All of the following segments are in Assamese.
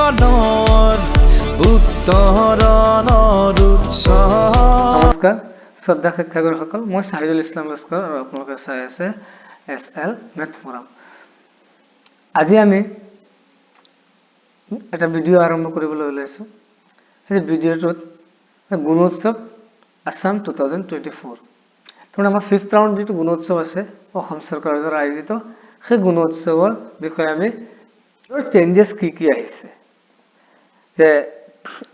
জীৱনৰ উত্তৰণৰ উৎস। নমস্কাৰ শ্ৰদ্ধা শিক্ষাগুৰুসকল, মই চাহিদুল ইছলাম লস্কৰ আৰু আপোনালোকে চাই আছে SL মেথ ফৰাম। আজি আমি এটা ভিডিঅ' আৰম্ভ কৰিবলৈ ওলাইছোঁ। সেই ভিডিঅ'টোত গুণোৎসৱ আছাম 2024, তাৰমানে আমাৰ 5th ৰাউণ্ড যিটো গুণোৎসৱ আছে অসম চৰকাৰৰ দ্বাৰা আয়োজিত, সেই গুণোৎসৱৰ বিষয়ে আমি চেঞ্জেছ কি আহিছে, যে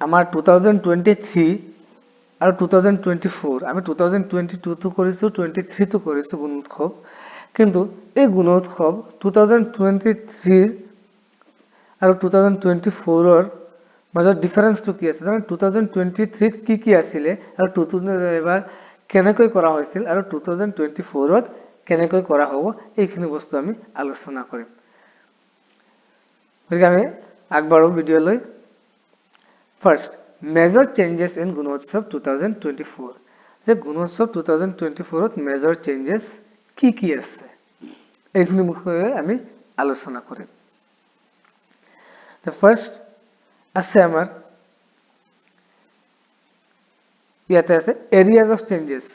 আমাৰ 2023 আৰু 2024, আমি 2022 কৰিছোঁ, 23 কৰিছোঁ গুণোৎসৱ, কিন্তু এই গুণোৎসৱ 2023 আৰু 2024ৰ মাজত ডিফাৰেন্সটো কি আছে, তাৰমানে 2023ত কি আছিলে আৰু এবাৰ কেনেকৈ কৰা হৈছিল আৰু 2024ত কেনেকৈ কৰা হ'ব, এইখিনি বস্তু আমি আলোচনা কৰিম। গতিকে আমি আগবাঢ়ো ভিডিঅ'লৈ। First, major changes in Gunotsav 2024, যে গুণোৎসৱ 2024ত মেজৰ চেঞ্জেছ কি আছে, এইখিনি বিষয়ে আমি আলোচনা কৰিম। ফাৰ্ষ্ট আছে আমাৰ ইয়াতে আছে এৰিয়াজ অফ চেঞ্জেছ,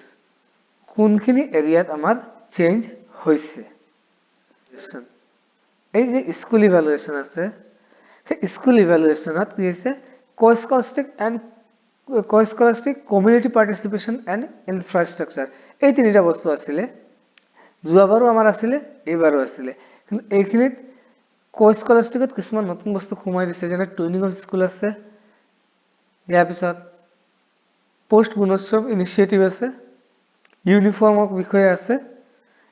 কোনখিনি এৰিয়াত আমাৰ চেঞ্জ হৈছে। এই যে স্কুল ইভালুৱেশ্যন আছে, সেই স্কুল ইভালুৱেশ্যনত কি হৈছে, কো-স্কলাষ্টিক কমিউনিটি পাৰ্টিচিপেশ্যন এণ্ড ইনফ্ৰাষ্ট্ৰাকচাৰ, এই তিনিটা বস্তু আছিলে। যোৱাবাৰো আমাৰ আছিলে, এইবাৰো আছিলে, কিন্তু এইখিনিত কো-স্কলাষ্টিকত কিছুমান নতুন বস্তু সোমাই দিছে, যেনে টুইনিং অফ স্কুল আছে, ইয়াৰ পিছত পোষ্ট গুণোৎসৱ ইনিচিয়েটিভ আছে, ইউনিফৰ্মৰ বিষয়ে আছে।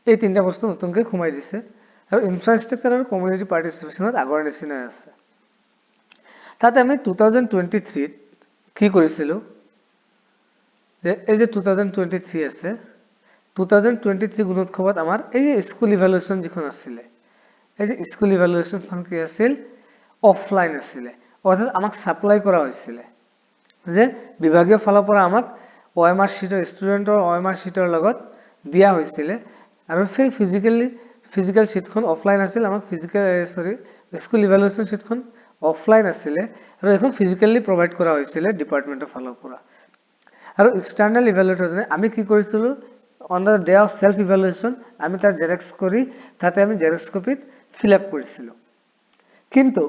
এই তিনিটা বস্তু নতুনকৈ সোমাই দিছে, আৰু ইনফ্ৰাষ্ট্ৰাকচাৰ আৰু কমিউনিটি পাৰ্টিচিপেশ্যনত আগৰ নিচিনাই আছে। তাতে আমি 2023ত কি কৰিছিলোঁ, যে এই যে 2023 আছে, 2023 গুণোৎসৱত আমাৰ এই যে স্কুল ইভালুৱেশ্যন যিখন আছিলে, এই যে স্কুল ইভালুৱেশ্যনখন কি আছিল, অফলাইন আছিলে, অৰ্থাৎ আমাক ছাপ্লাই কৰা হৈছিলে, যে বিভাগীয় ফালৰ পৰা আমাক OMR শ্বীটৰ, ষ্টুডেণ্টৰ OMR শ্বীটৰ লগত দিয়া হৈছিলে, আৰু সেই ফিজিকেল শ্বীটখন অফলাইন আছিল, আমাক স্কুল ইভালুৱেশ্যন শ্বীটখন অফলাইন আছিলে, আৰু এখন ফিজিকেলি প্ৰভাইড কৰা হৈছিলে ডিপাৰ্টমেণ্টৰ ফালৰ পৰা। আৰু এক্সটাৰ্নেল ইভালুৱেটৰজনে আমি কি কৰিছিলোঁ, on the day of self evaluation আমি তাৰ জেৰক্স কৰি তাতে আমি জেৰক্স কপিত ফিল আপ কৰিছিলোঁ। কিন্তু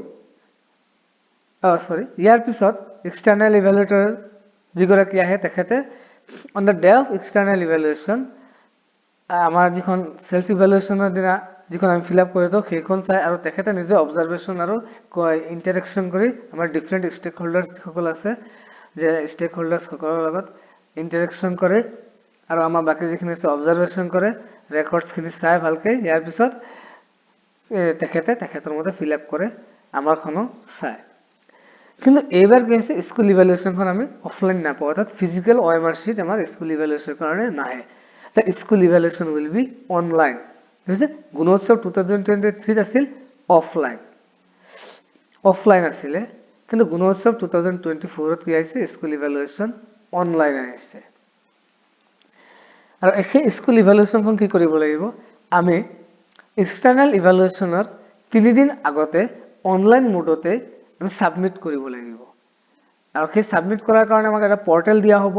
ইয়াৰ পিছত এক্সটাৰ্নেল ইভালুৱেটৰ যিগৰাকী আহে, তেখেতে on the day of external evaluation আমাৰ যিখন চেল্ফ ইভালুৱেশ্যনৰ দিনা যিখন আমি ফিল আপ কৰিলোঁ সেইখন চাই, আৰু তেখেতে নিজে অবজাৰভেশ্যন আৰু ইণ্টাৰেকশ্যন কৰি আমাৰ ডিফাৰেণ্ট ষ্টেক হোল্ডাৰ্ছ যিসকল আছে, যে ষ্টেক হোল্ডাৰ্ছসকলৰ লগত ইণ্টাৰেকশ্যন কৰে, আৰু আমাৰ বাকী যিখিনি আছে অবজাৰভেশ্যন কৰে, ৰেকৰ্ডছখিনি চাই ভালকৈ, ইয়াৰ পিছত তেখেতৰ মতে ফিল আপ কৰে, আমাৰখনো চায়। কিন্তু এইবাৰ কি হৈছে, স্কুল ইভালুৱেশ্যনখন আমি অফলাইন নাপাওঁ, অৰ্থাৎ ফিজিকেল OMR শ্বীট আমাৰ স্কুল ইভালুৱেশ্যনৰ কাৰণে নাহে। The school evaluation will be online. Gunotsav 2023 আছিল অফলাইন আছিলে, কিন্তু গুণোৎসৱ 2024ত কি আহিছে, স্কুল ইভালুৱেশ্যন অনলাইন আহিছে। আৰু সেই স্কুল ইভালুৱেশ্যনখন কি কৰিব লাগিব, আমি এক্সটাৰ্নেল ইভালুৱেশ্যনৰ 3 দিন আগতে অনলাইন মোডতে আমি ছাবমিট কৰিব লাগিব, আৰু সেই ছাবমিট কৰাৰ কাৰণে আমাক এটা পৰ্টেল দিয়া হ'ব,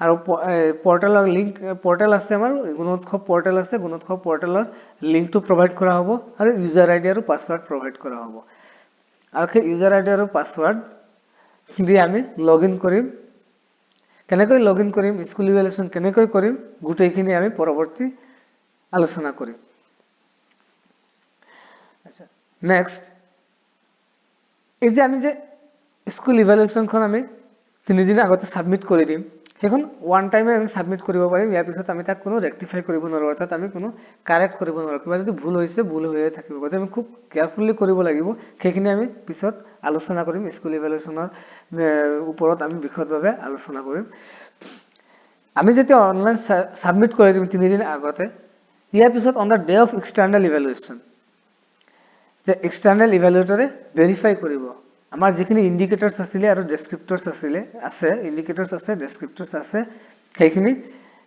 আৰু পৰ্টেলৰ পৰ্টেল আছে, আমাৰ গুণোৎসৱ পৰ্টেল আছে, গুণোৎসৱ পৰ্টেলৰ লিংকটো প্ৰভাইড কৰা হ'ব, আৰু ইউজাৰ ID আৰু পাছৱাৰ্ড প্ৰভাইড কৰা হ'ব, আৰু সেই ইউজাৰ ID আৰু পাছৱাৰ্ড দি আমি লগ ইন কৰিম। কেনেকৈ লগ ইন কৰিম, স্কুল ইভালুৱেশ্যন কেনেকৈ কৰিম, গোটেইখিনি আমি পৰৱৰ্তী আলোচনা কৰিম। আচ্ছা, নেক্সট, এই যে আমি যে স্কুল ইভালুৱেশ্যনখন আমি 3 দিন আগতে ছাবমিট কৰি দিম, সেইখন ওৱান টাইমে আমি ছাবমিট কৰিব পাৰিম, ইয়াৰ পিছত আমি তাক কোনো ৰেক্টিফাই কৰিব নোৱাৰোঁ, অৰ্থাৎ আমি কোনো কাৰেক্ট কৰিব নোৱাৰোঁ। কিবা যদি ভুল হৈছে, ভুল হৈয়ে থাকিব, গতিকে আমি খুব কেয়াৰফুলি কৰিব লাগিব। সেইখিনি আমি পিছত আলোচনা কৰিম, স্কুল ইভালুৱেশ্যনৰ ওপৰত আমি বিশদভাৱে আলোচনা কৰিম। আমি যেতিয়া অনলাইন ছাবমিট কৰি দিম 3 দিন আগতে, ইয়াৰ পিছত on the day of external evaluation, যে এক্সটাৰ্নেল ইভালুৱেটৰে ভেৰিফাই কৰিব আমাৰ যিখিনি ইণ্ডিকেটৰ্ছ আছিলে আৰু ডেছক্ৰিপ্টৰ্ছ আছে, ইণ্ডিকেটৰ্ছ আছে, ডেছক্ৰিপ্টৰ্ছ আছে, সেইখিনি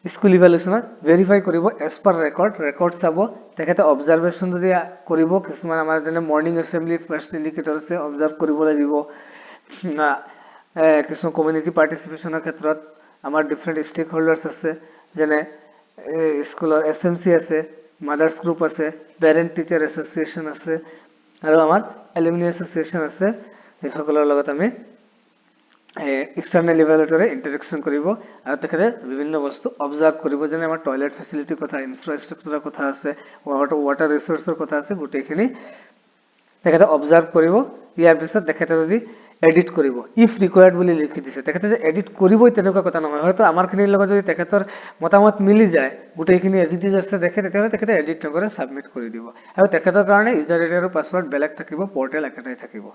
স্কুল ইভ্যালুয়েশনত ভেৰিফাই কৰিব এজ পাৰ ৰেকৰ্ড চাব তেখেতে অবজাৰভেশ্যন যদি কৰিব কিছুমান আমাৰ যেনে মৰ্নিং এছেম্বলি ফাৰ্ষ্ট ইণ্ডিকেটৰ আছে অবজাৰ্ভ কৰিব লাগিব কিছুমান কমিউনিটি পাৰ্টিচিপেশ্যনৰ ক্ষেত্ৰত আমাৰ ডিফাৰেণ্ট ষ্টেক হোল্ডাৰ্ছ আছে যেনে স্কুলৰ এছএমচি আছে মাদাৰ্ছ গ্ৰুপ আছে পেৰেণ্ট টিচাৰ এছ'চিয়েশ্যন আছে আৰু আমাৰ এলুমিনি এছ'চিয়েশ্যন আছে এইসকলৰ লগত আমি এক্সটাৰ্নেল ইভ্যালুৱেটৰে ইণ্টাৰেকশ্যন কৰিব আৰু তেখেতে বিভিন্ন বস্তু অবজাৰ্ভ কৰিব যেনে আমাৰ টয়লেট ফেচিলিটিৰ কথা ইনফ্ৰাষ্ট্ৰাকচাৰৰ কথা আছে ৱাটাৰ ৰিচোৰ্চৰ কথা আছে গোটেইখিনি তেখেতে অবজাৰ্ভ কৰিব ইয়াৰ পিছত তেখেতে যদি এডিট কৰিব ইফ ৰিকোয়াৰ্ড বুলি লিখি দিছে তেখেতে যে এডিট কৰিবই তেনেকুৱা কথা নহয় হয়তো আমাৰখিনিৰ লগত যদি তেখেতৰ মতামত মিলি যায় গোটেইখিনি এজ ইট ইজ আছে তেতিয়াহ'লে তেখেতে এডিট নকৰে ছাবমিট কৰি দিব আৰু তেখেতৰ কাৰণে ইউজাৰ আইডি আৰু পাছৱৰ্ড বেলেগ থাকিব পৰ্টেল একেটাই থাকিব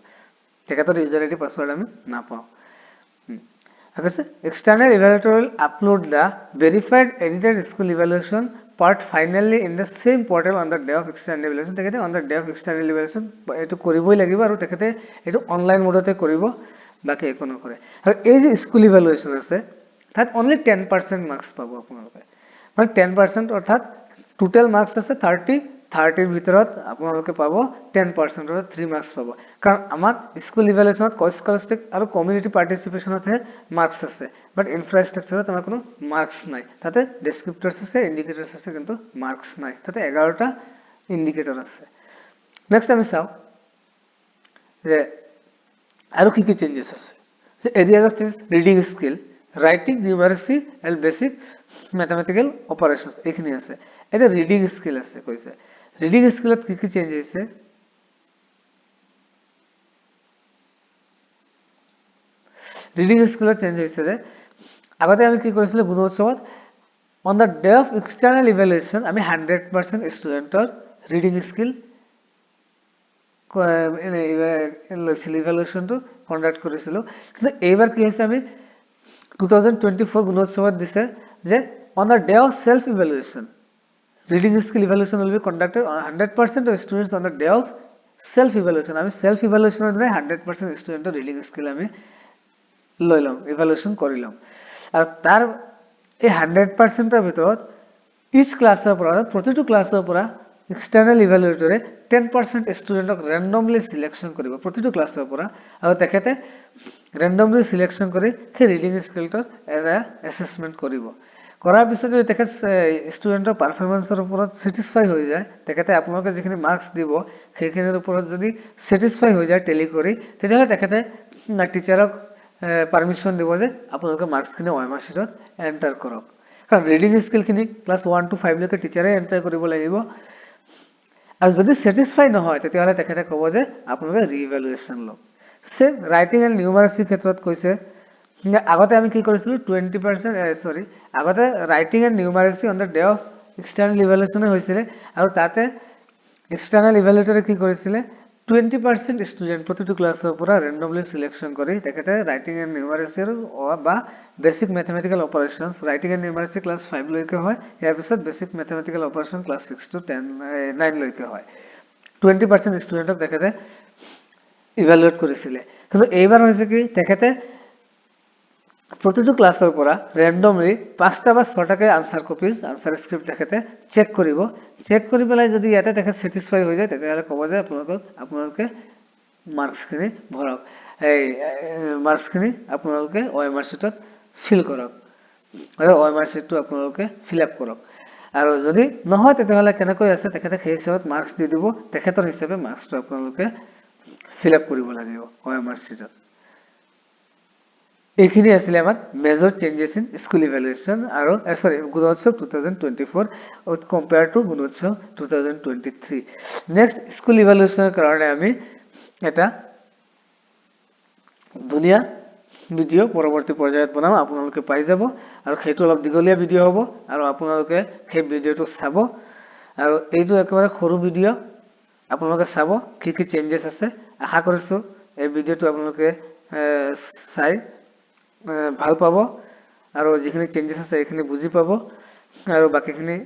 তেখেতৰ ইউজাৰ আইডি পাছৱৰ্ড আমি নাপাওঁ External evaluator will upload the verified edited school evaluation part finally in the same portal on the day of external evaluation. তেখেতে on the day of external evaluation এইটো কৰিবই লাগিব আৰু তেখেতে এইটো অনলাইন মোডতে কৰিব বাকি একো নকৰে আৰু এই যে স্কুল ইভ্যালুয়েশন আছে তাত only 10% মাৰ্কস পাব আপোনালোকে মানে 10% অৰ্থাৎ টোটাল মাৰ্কস আছে 30 ভিতৰত আপোনালোকে পাব 10% অৰ 3 মাৰ্কস পাব কাৰণ আমাৰ স্কুল ইভ্যালুয়েশনত স্কলাস্টিক আৰু কমিউনিটি পাৰ্টিসিপেশনত হে মাৰ্কস আছে বাট ইনফ্ৰাষ্ট্ৰাকচাৰত আমাৰ কোনো মাৰ্কস নাই তাতে ডেসক্ৰিপটৰস আছে ইন্ডিকেটৰস আছে কিন্তু মাৰ্কস নাই তাতে 11টা ইন্ডিকেটৰ আছে নেক্সট আমি চাও যে আৰু কি কি চেঞ্জেস আছে যে areas of change reading skill writing numeracy and basic mathematical operations এখানে আছে এটা রিডিং স্কিল আছে কইছে রিডিং স্কিলত কি কি চেঞ্জ হইছে রিডিং স্কিলত চেঞ্জ হইছে যে আগতে আমি কি কৰিছিল গুণোৎসৱত on the day of external evaluation আমি 100% স্টুডেন্টৰ ৰিডিং স্কিল ইভ্যালুয়েশনটো কন্ডাক্ট কৰিছিল কিন্তু এইবাৰ কি হৈছে আমি 2024 গুণোৎসৱত দিছে যে on the day of self evaluation reading skill evaluation will be conducted on 100% of students on the day of self evaluation আমি self evaluation ৰ 100% student reading skill আমি লইলাম evaluation কৰিলাম আৰু তাৰ এই 100% ৰ ভিতৰত each ক্লাছৰ পৰা প্ৰতিটো ক্লাছৰ পৰা external evaluator 10% studentক randomly selection কৰিব প্ৰতিটো ক্লাছৰ পৰা আৰু তেখেতে randomly selection কৰি সেই reading skillৰ এটা assessment কৰিব কৰাৰ পিছত যদি তেখেত ষ্টুডেন্টৰ পাৰফৰম্যান্সৰ ওপৰত স্যাটিসফাই হৈ যায় তেখেতে আপোনালোকে যিখিনি মাৰ্কস দিব সেইখিনিৰ ওপৰত যদি স্যাটিসফাই হৈ যায় টেলি কৰি তেতিয়াহ'লে তেখেতে টিচাৰক পাৰমিশন দিব যে আপোনালোকে মাৰ্কসখিনি OMR sheetত এন্টাৰ কৰক কাৰণ ৰিডিং স্কিলখিনি ক্লাছ 1 to 5 লৈকে টিচাৰে এন্টাৰ কৰিব লাগিব আৰু যদি স্যাটিসফাই নহয় তেতিয়াহ'লে তেখেতে ক'ব যে আপোনালোকে ৰিইভালুয়েশন লওক সেম ৰাইটিং এন্ড নিউমাৰেসি ক্ষেত্ৰত কৈছে আগতে আমি কি কৰিছিল 20% আগতে writing and numeracy on the day of external evaluation হৈছিল আৰু তাতে এক্সটাৰ্নাল ইভ্যালুয়েটৰে কি কৰিছিল 20% স্টুডেন্ট প্ৰতিটো ক্লাছৰ পৰা randomly selection কৰি তেখেতে ৰাইটিং এন্ড নিউমাৰেসি বা basic mathematical operations writing and numeracy class 5 লৈকে হয় ইয়াৰ পিছত basic mathematical operation class 6 to 9 লৈকে হয় 20% স্টুডেন্টক তেখেতে ইভালুয়েট কৰিছিল কিন্তু এইবাৰ হৈছে কি তেখেতে প্ৰতিটো ক্লাছৰ পৰা randomly 5টা বা 6টাকে আনসাৰ কপিজ আনসাৰ স্ক্ৰিপ্ট তেখেতে চেক কৰিব চেক কৰি পেলাই যদি ইয়াতে তেখেত স্যাটিসফাই হৈ যায় তেতিয়াহ'লে ক'ব যে আপোনালোকে মাৰ্কসখিনি ভৰক এই মাৰ্কসখিনি আপোনালোকে OMR sheetত ফিল কৰক আৰু OMR sheetটো আপোনালোকে ফিল আপ কৰক আৰু যদি নহয় তেতিয়াহ'লে কেনেকৈ আছে তেখেতে সেই হিচাপত মাৰ্কস দি দিব তেখেতৰ হিচাপে মাৰ্কসটো আপোনালোকে ফিল আপ কৰিব লাগিব OMR sheetত এইখিনি আছিল আমাৰ major changes in school evaluation আৰু Gunotsav 2024 with compare to Gunotsav 2023 next school ইভ্যালুয়েশনৰ কাৰণে আমি এটা ধুনিয়া ভিডিও পৰৱৰ্তী পৰ্যায়ত বনাম আপোনালোকে পাই যাব আৰু সেইটো অলপ দীঘলীয়া ভিডিও হ'ব আৰু আপোনালোকে সেই ভিডিওটো চাব আৰু এইটো একেবাৰে সৰু ভিডিও আপোনালোকে চাব কি কি চেঞ্জেস আছে আশা কৰিছো এই ভিডিওটো আপোনালোকে চাই ভাল পাব আৰু যিখিনি চেঞ্জেস আছে এইখিনি বুজি পাব আৰু বাকিখিনি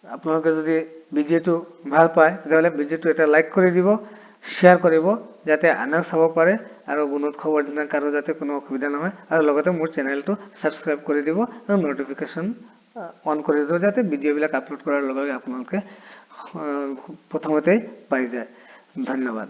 আপোনালোকে যদি ভিডিওটো ভাল পায় তেতিয়াহ'লে ভিডিওটো এটা লাইক কৰি দিব শেয়াৰ কৰিব যাতে আনও চাব পাৰে আৰু গুণোৎসৱৰ দিনা কাৰো যাতে কোনো অসুবিধা নহয় আৰু লগতে মোৰ চেনেলটো সাবস্ক্ৰাইব কৰি দিব আৰু নটিফিকেশন অন কৰি দিব যাতে ভিডিঅ'বিলাক আপলোড কৰাৰ লগে লগে আপোনালোকে প্ৰথমতে পাই যায়। ধন্যবাদ।